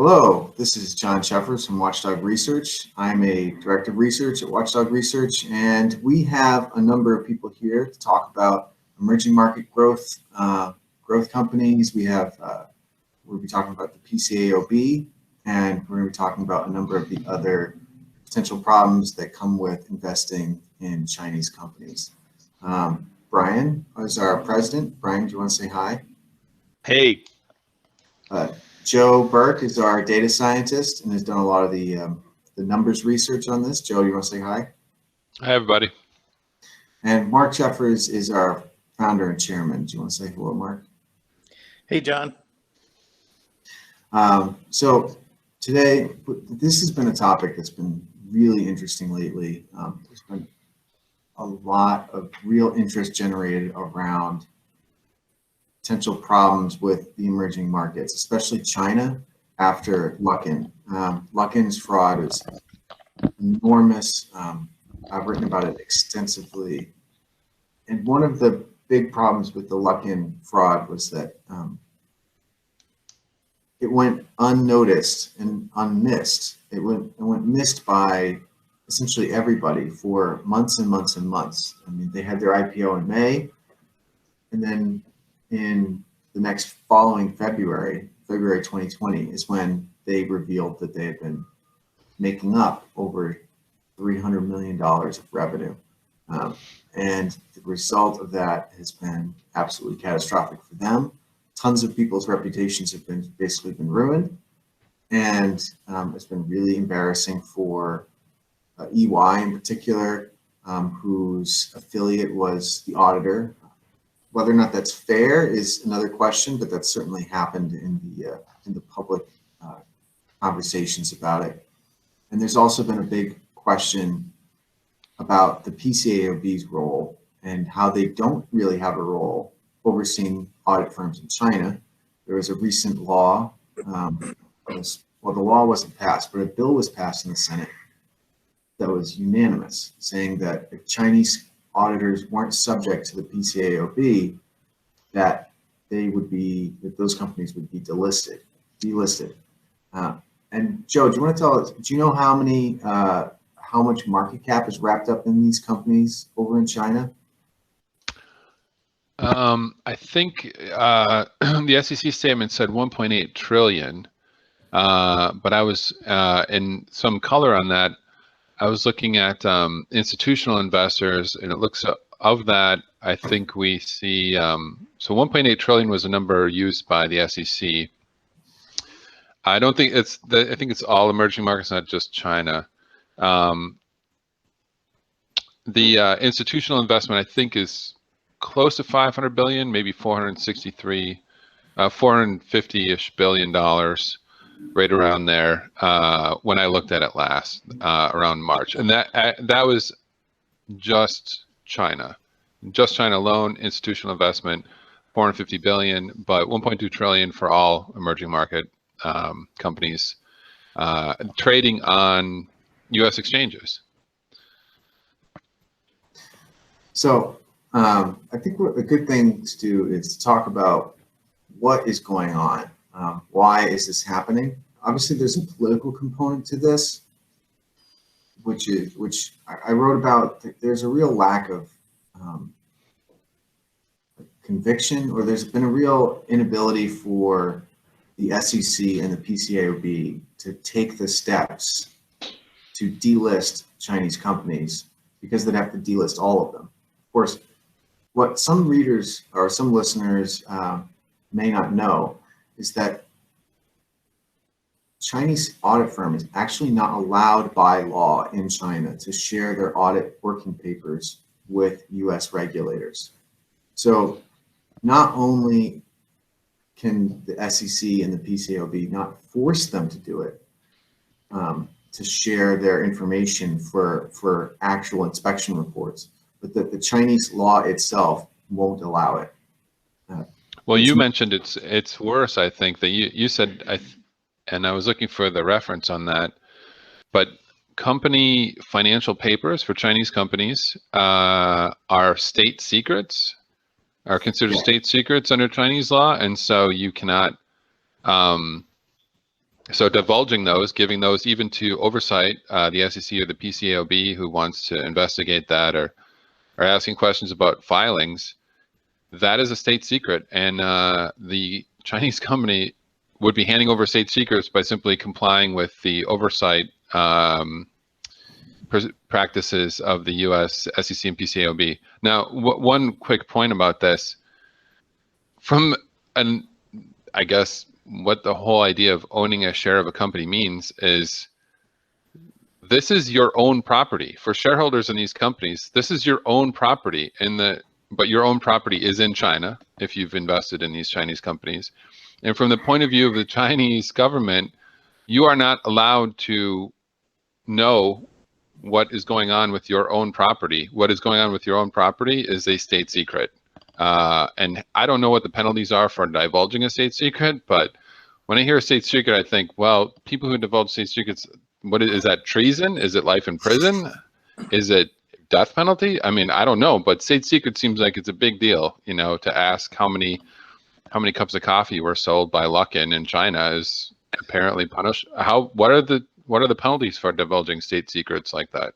Hello, this is John Sheffers from Watchdog Research. I'm a director of research at Watchdog Research, and we have a number of people here to talk about emerging market growth, growth companies. We'll be talking about the PCAOB, and we're going to be talking about a number of the other potential problems that come with investing in Chinese companies. Brian is our president. Brian, do you want to say hi? Hey. Joe Burke is our data scientist and has done a lot of the numbers research on this. Joe, you want to say hi? Hi, everybody. And Mark Jeffers is our founder and chairman. Do you want to say hello, Mark? Hey, John. So today, this has been a topic that's been really interesting lately. There's been a lot of real interest generated around potential problems with the emerging markets, especially China after Luckin. Luckin's fraud is enormous. I've written about it extensively. And one of the big problems with the Luckin fraud was that it went unnoticed and unmissed. It went missed by essentially everybody for months and months and months. I mean, they had their IPO in May, and then in the next following February 2020 is when they revealed that they had been making up over $300 million of revenue. And the result of that has been absolutely catastrophic for them. Tons of people's reputations have basically been ruined. And it's been really embarrassing for EY in particular, whose affiliate was the auditor. Whether or not that's fair is another question, but that's certainly happened in the public conversations about it. And there's also been a big question about the PCAOB's role and how they don't really have a role overseeing audit firms in China. There was a recent law, the law wasn't passed, but a bill was passed in the Senate that was unanimous, saying that if Chinese auditors weren't subject to the PCAOB, that those companies would be delisted. And Joe, do you want to tell us, do you know how much market cap is wrapped up in these companies over in China? I think the SEC statement said 1.8 trillion, but I was in some color on that. I was looking at institutional investors, and it looks of that. I think we see so 1.8 trillion was a number used by the SEC. I don't think I think it's all emerging markets, not just China. The institutional investment, I think, is close to 500 billion, maybe 450-ish billion dollars. Right around there when I looked at it last around March, and that was just China alone. Institutional investment 450 billion, but 1.2 trillion for all emerging market companies trading on U.S. exchanges. So I think what a good thing to do is to talk about what is going on. Why is this happening? Obviously, there's a political component to this, which I wrote about. There's a real lack of conviction, or there's been a real inability for the SEC and the PCAOB to take the steps to delist Chinese companies, because they'd have to delist all of them. Of course, what some readers or some listeners may not know is that Chinese audit firm is actually not allowed by law in China to share their audit working papers with US regulators. So not only can the SEC and the PCAOB not force them to do it, to share their information for actual inspection reports, but that the Chinese law itself won't allow it. Well, you mentioned it's worse. I think that you said, and I was looking for the reference on that, but company financial papers for Chinese companies are state secrets, are considered state secrets under Chinese law, and so you cannot So divulging those, giving those even to oversight, the SEC or the PCAOB who wants to investigate that, or asking questions about filings, that is a state secret. And the Chinese company would be handing over state secrets by simply complying with the oversight practices of the US SEC and PCAOB. Now, one quick point about this, I guess what the whole idea of owning a share of a company means is this is your own property. For shareholders in these companies, this is your own property, but your own property is in China if you've invested in these Chinese companies. And from the point of view of the Chinese government, you are not allowed to know what is going on with your own property. What is going on with your own property is a state secret. And I don't know what the penalties are for divulging a state secret, but when I hear a state secret, I think, well, people who divulge state secrets, what is that, treason? Is it life in prison? Is it death penalty? I mean, I don't know, but state secret seems like it's a big deal, to ask how many cups of coffee were sold by Luckin in China is apparently punished. What are the penalties for divulging state secrets like that?